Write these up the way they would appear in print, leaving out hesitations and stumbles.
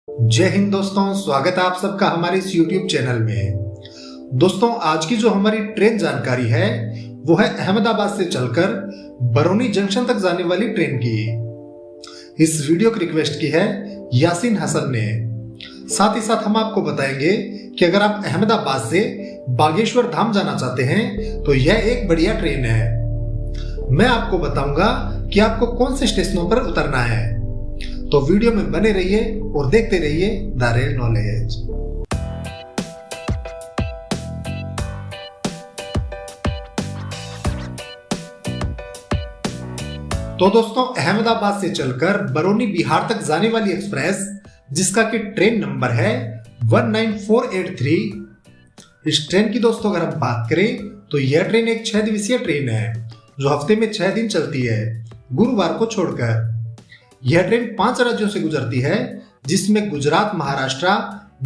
जय हिंद दोस्तों, स्वागत है आप सबका हमारे इस YouTube चैनल में। दोस्तों, आज की जो हमारी ट्रेन जानकारी है वो है अहमदाबाद से चलकर बरौनी जंक्शन तक जाने वाली ट्रेन की। इस वीडियो की रिक्वेस्ट की है यासीन हसन ने। साथ ही साथ हम आपको बताएंगे कि अगर आप अहमदाबाद से बागेश्वर धाम जाना चाहते हैं तो यह एक बढ़िया ट्रेन है। मैं आपको बताऊंगा कि आपको कौन से स्टेशनों पर उतरना है, तो वीडियो में बने रहिए और देखते रहिए द रेल नॉलेज। तो दोस्तों, अहमदाबाद से चलकर बरौनी बिहार तक जाने वाली एक्सप्रेस जिसका कि ट्रेन नंबर है 19483। इस ट्रेन की दोस्तों अगर हम बात करें तो यह ट्रेन एक 6 दिवसीय ट्रेन है जो हफ्ते में 6 दिन चलती है, गुरुवार को छोड़कर। यह ट्रेन 5 राज्यों से गुजरती है जिसमें गुजरात, महाराष्ट्र,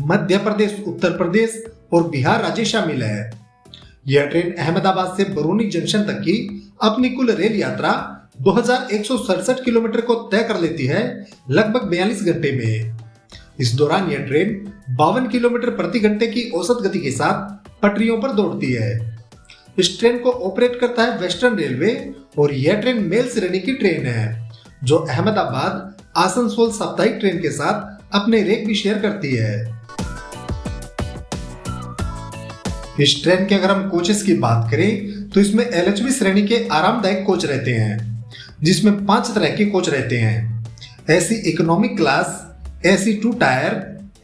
मध्य प्रदेश, उत्तर प्रदेश और बिहार राज्य शामिल है। यह ट्रेन अहमदाबाद से बरौनी जंक्शन तक की अपनी कुल रेल यात्रा 2167 किलोमीटर को तय कर लेती है, लगभग 42 घंटे में। इस दौरान यह ट्रेन 52 किलोमीटर प्रति घंटे की औसत गति के साथ पटरियों पर दौड़ती है। इस ट्रेन को ऑपरेट करता है वेस्टर्न रेलवे और यह ट्रेन मेल श्रेणी की ट्रेन है जो अहमदाबाद आसनसोल साप्ताहिक ट्रेन के साथ अपने रेक भी शेयर करती है। इस ट्रेन के अगर हम कोचेस की बात करें तो इसमें LHV श्रेणी के आरामदायक कोच रहते हैं जिसमें 5 तरह के कोच रहते हैं। AC economic class, AC 2 tier,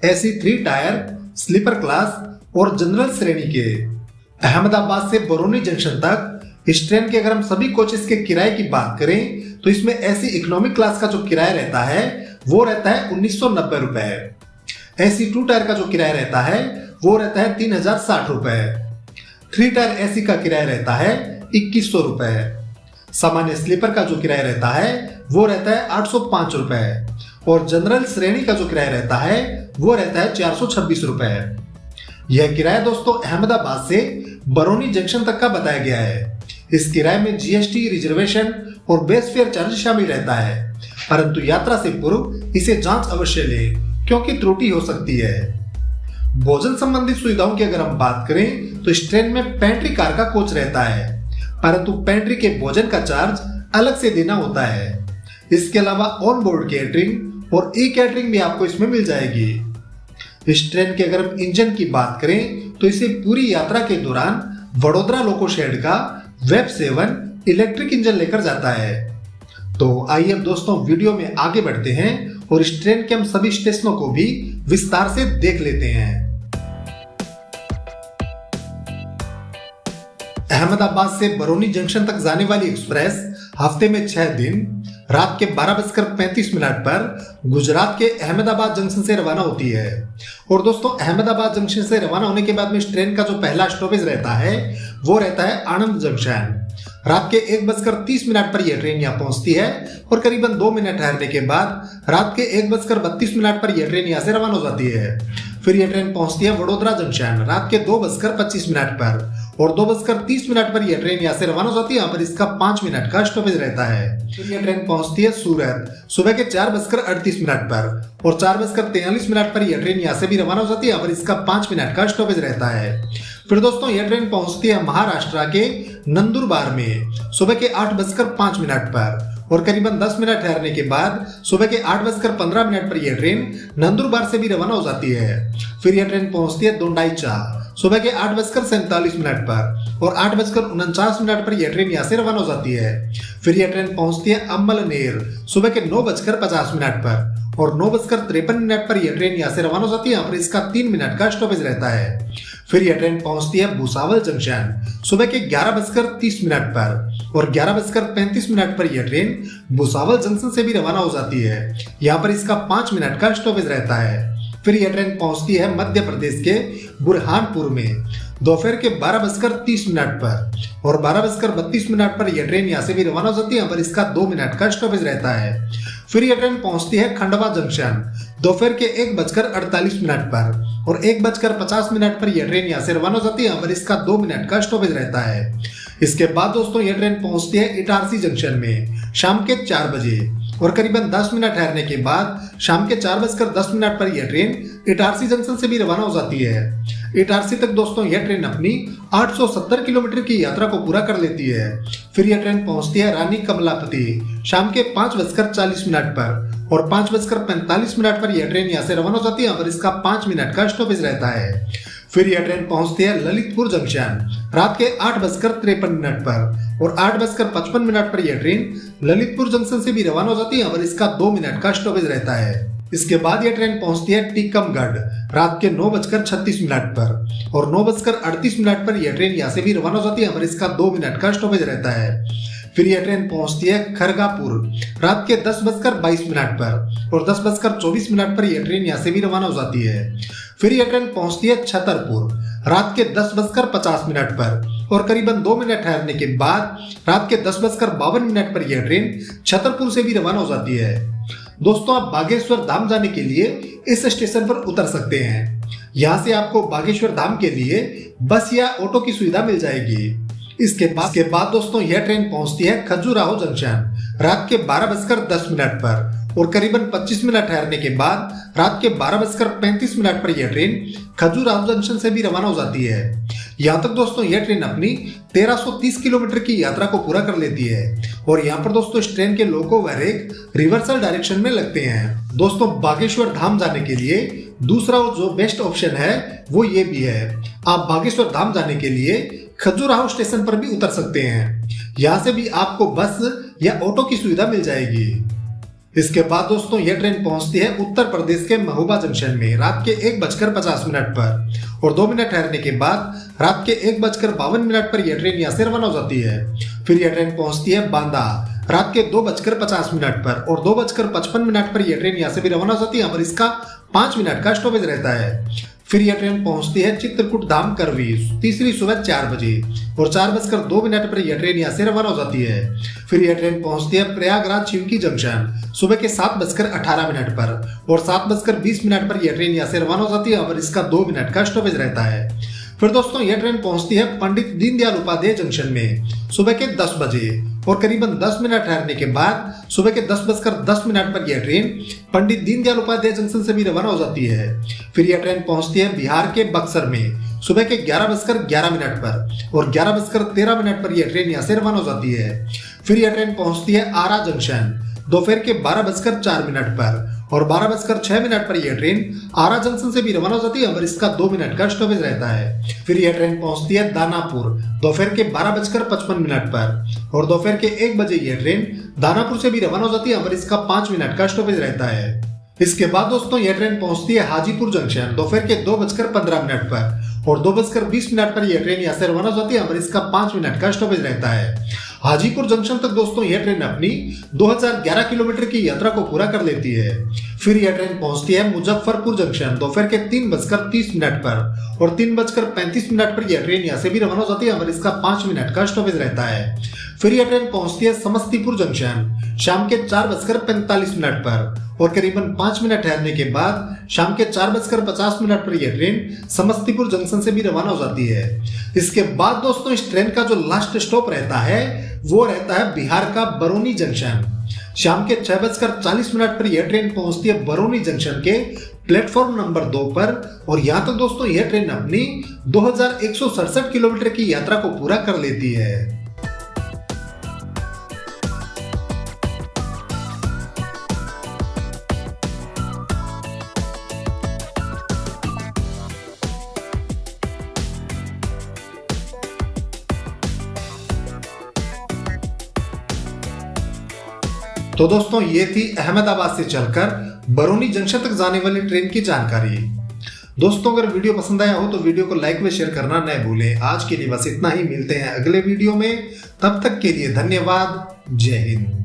AC 3 tier, sleeper class और जनरल श्रेणी के। अहमदाबाद से बरौनी जंक्शन तक इस ट्रेन के अगर हम सभी कोचेस के किराए की बात करें तो इसमें ऐसी इकोनॉमिक क्लास का जो किराया रहता है वो रहता है 1990 रुपए। AC 2 टायर का जो किराया रहता है वो रहता है 3060 रुपए। 3 टायर AC का किराया रहता है 2100 रुपए। सामान्य स्लीपर का जो किराया रहता है वो रहता है 805 रुपए और जनरल श्रेणी का जो किराया रहता है वो रहता है 426 रुपए। यह किराया दोस्तों अहमदाबाद से बरौनी जंक्शन तक का बताया गया है। इस किराए में GST, रिजर्वेशन और बेस फेयर चार्ज शामिल रहता है, परंतु यात्रा से पूर्व इसे जांच अवश्य लें क्योंकि त्रुटि हो सकती है। भोजन संबंधित सुविधाओं की अगर हम बात करें तो इस ट्रेन में पेंट्री कार का कोच रहता है, परंतु पेंट्री के भोजन का चार्ज अलग से देना होता है। इसके अलावा ऑन बोर्ड कैटरिंग और ई कैटरिंग भी आपको इसमें मिल जाएगी। इस ट्रेन के अगर हम इंजन की बात करें तो इसे पूरी यात्रा के दौरान वडोदरा लोको शेड का वेब 7 इलेक्ट्रिक इंजन लेकर जाता है। तो आइए अब दोस्तों वीडियो में आगे बढ़ते हैं और इस ट्रेन के हम सभी स्टेशनों को भी विस्तार से देख लेते हैं। अहमदाबाद से बरौनी जंक्शन तक जाने वाली एक्सप्रेस हफ्ते में 6 दिन रात के 12:35 पर गुजरात के अहमदाबाद जंक्शन से रवाना होती है। और दोस्तों, अहमदाबाद जंक्शन से रवाना होने के बाद में इस ट्रेन का जो पहला स्टॉपेज रहता है वो रहता है आनंद जंक्शन। रात के 1:30 पर यह ट्रेन यहाँ पहुंचती है और करीबन 2 मिनट ठहरने के बाद रात के 1:32 पर यह ट्रेन यहाँ से रवाना हो जाती है। फिर यह ट्रेन पहुंचती है वडोदरा जंक्शन रात के 2:25 पर और 2:30 पर यह ट्रेन यहाँ से रवाना हो जाती है। यहाँ पर इसका 5 मिनट का स्टॉपेज रहता है। फिर यह ट्रेन पहुंचती है सूरत सुबह के 4:38 पर और 4:43 पर यह ट्रेन यहाँ से भी रवाना हो जाती है। यहाँ पर इसका 5 मिनट का स्टॉपेज रहता है। फिर दोस्तों, यह ट्रेन पहुंचती है महाराष्ट्र के नंदुरबार में सुबह के 8:05 पर और करीबन 10 मिनट ठहरने के बाद सुबह के 8:15 पर यह ट्रेन नंदुरबार से भी रवाना हो जाती है। फिर यह ट्रेन पहुंचती है दोंडाईचा सुबह के 8:47 पर और 8:49 पर यह ट्रेन यहाँ से रवाना हो जाती है। फिर यह ट्रेन पहुंचती है अम्बलनेर सुबह के 9:50 पर और 9:53 पर यह ट्रेन यहाँ से रवाना हो जाती है। यहाँ पर इसका 3 मिनट का स्टॉपेज रहता है। फिर यह ट्रेन पहुंचती है भुसावल जंक्शन सुबह के 11:30 पर और 11:35 पर यह ट्रेन भुसावल जंक्शन से भी रवाना हो जाती है। यहाँ पर इसका 5 मिनट का स्टॉपेज रहता है। फिर यह ट्रेन पहुंचती है मध्य प्रदेश के बुरहानपुर में दोपहर के 12:30 पर और 12:32 पर यह ट्रेन यहाँ से भी रवाना हो जाती है। यहाँ पर इसका 2 मिनट का स्टॉपेज रहता है। फिर यह ट्रेन पहुंचती है खंडवा जंक्शन दोपहर के 1:48 पर और 1:50 पर यह ट्रेन यहाँ से रवाना हो जाती है। यहाँ पर इसका 2 मिनट का स्टॉपेज रहता है। इसके बाद दोस्तों यह ट्रेन पहुंचती है इटारसी जंक्शन में शाम के 4 बजे और करीबन 10 मिनट ठहरने के बाद शाम के 4:10 पर यह ट्रेन इटारसी जंक्शन से भी रवाना हो जाती है। इटारसी तक दोस्तों यह ट्रेन अपनी 870 किलोमीटर की यात्रा को पूरा कर लेती है। फिर यह ट्रेन पहुंचती है रानी कमलापति शाम के 5:40 पर और 5:45 पर यह ट्रेन यहाँ से रवाना हो जाती है और इसका 5 मिनट का स्टॉपेज रहता है। फिर यह ट्रेन पहुंचती है ललितपुर जंक्शन रात के 8:53 पर और 8:55 पर यह ट्रेन ललितपुर जंक्शन से भी रवाना हो जाती है और इसका 2 मिनट का स्टॉपेज रहता है। इसके बाद यह ट्रेन पहुंचती है टीकमगढ़ रात के 9:36 पर और 9:38 पर यह ट्रेन यहाँ से भी रवाना हो जाती है और इसका 2 मिनट का स्टॉपेज रहता है। फिर यह ट्रेन पहुंचती है खरगापुर रात के 10:22 पर और 10:24 पर यह ट्रेन यहाँ से भी रवाना हो जाती है। फिर यह ट्रेन पहुंचती है छतरपुर रात के 10:50 पर और करीबन 2 मिनट ठहरने के बाद रात के 10:52 पर यह ट्रेन छतरपुर से भी रवाना हो जाती है। दोस्तों आप बागेश्वर धाम जाने के लिए इस स्टेशन पर उतर सकते हैं। यहाँ से आपको बागेश्वर धाम के लिए बस या ऑटो की सुविधा मिल जाएगी। इसके बाद दोस्तों यह ट्रेन पहुंचती है खजुराहो जंक्शन रात के 12:10 पर और करीबन 25 मिनट ठहरने के बाद रात के 12:35 पर यह ट्रेन खजुराहो जंक्शन से भी रवाना हो जाती है। यहाँ तक दोस्तों यह ट्रेन अपनी 1330 किलोमीटर की यात्रा को पूरा कर लेती है और यहाँ पर दोस्तों इस ट्रेन के लोको व रेक रिवर्सल डायरेक्शन में लगते हैं। दोस्तों बागेश्वर धाम जाने के लिए दूसरा जो बेस्ट ऑप्शन है वो ये भी है। आप बागेश्वर धाम जाने के लिए खजुराहो स्टेशन पर भी उतर सकते हैं। यहाँ से भी आपको बस या ऑटो की सुविधा मिल जाएगी। इसके बाद दोस्तों यह ट्रेन पहुंचती है उत्तर प्रदेश के महोबा जंक्शन में रात के 1:50 पर और 2 मिनट ठहरने के बाद रात के 1:52 पर यह ट्रेन यहाँ से रवाना हो जाती है। फिर यह ट्रेन पहुंचती है बांदा रात के 2:50 पर और 2:55 पर यह ट्रेन यहाँ से भी रवाना हो जाती है और इसका 5 मिनट का स्टॉपेज रहता है। फिर यह ट्रेन पहुंचती है चित्रकूट धाम करवी तीसरी सुबह 4 बजे और 4:02 पर यह ट्रेन यहाँ से रवाना हो जाती है। फिर यह ट्रेन पहुंचती है प्रयागराज शिवकी जंक्शन सुबह के 7:18 पर और 7:20 पर यह ट्रेन यहाँ से रवाना हो जाती है और इसका 2 मिनट का स्टॉपेज रहता है। फिर दोस्तों यह ट्रेन पहुंचती है पंडित दीनदयाल उपाध्याय जंक्शन में सुबह के 10 बजे और करीबन 10 मिनट ठहरने के बाद सुबह के 10:10 पर यह ट्रेन पंडित दीनदयाल उपाध्याय जंक्शन से भी रवाना हो जाती है। फिर यह ट्रेन पहुंचती है बिहार के बक्सर में सुबह के 11:11 पर और 11:13 पर यह ट्रेन यहाँ से रवाना हो जाती है। फिर यह ट्रेन पहुंचती है आरा जंक्शन दोपहर के 12:04 पर और 12:06 पर यह ट्रेन आरा जंक्शन से भी रवाना हो जाती है और इसका 2 मिनट का स्टॉपेज रहता है। फिर यह ट्रेन पहुंचती है दानापुर दोपहर के 12:55 पर और दोपहर के 1 बजे यह ट्रेन दानापुर से भी रवाना हो जाती है और इसका 5 मिनट का स्टॉपेज रहता है। इसके बाद दोस्तों यह ट्रेन पहुंचती है हाजीपुर जंक्शन दोपहर के 2:15 पर और 2:20 पर यह ट्रेन यहाँ से रवाना हो जाती है और इसका 5 मिनट का स्टॉपेज रहता है। हाजीपुर जंक्शन तक दोस्तों यह ट्रेन अपनी 2011 किलोमीटर की यात्रा को पूरा कर लेती है। फिर यह ट्रेन पहुंचती है मुजफ्फरपुर जंक्शन दोपहर के 3:30 पर और 3:35 पर यह ट्रेन यहाँ से भी रवाना हो जाती है और इसका 5 मिनट का स्टॉपेज रहता है। फिर यह ट्रेन पहुंचती है समस्तीपुर जंक्शन शाम के 4:45 पर और करीबन 5 मिनट ठहरने के बाद शाम के 4:50 पर यह ट्रेन समस्तीपुर जंक्शन से भी रवाना हो जाती है। इसके बाद दोस्तों इस ट्रेन का जो लास्ट स्टॉप रहता है वो रहता है बिहार का बरौनी जंक्शन। शाम के 6:40 पर यह ट्रेन पहुंचती है बरौनी जंक्शन के प्लेटफॉर्म नंबर 2 पर और यहाँ तक दोस्तों यह ट्रेन अपनी 2167 किलोमीटर की यात्रा को पूरा कर लेती है। तो दोस्तों ये थी अहमदाबाद से चलकर बरौनी जंक्शन तक जाने वाली ट्रेन की जानकारी। दोस्तों अगर वीडियो पसंद आया हो तो वीडियो को लाइक व शेयर करना न भूलें। आज के लिए बस इतना ही, मिलते हैं अगले वीडियो में, तब तक के लिए धन्यवाद। जय हिंद।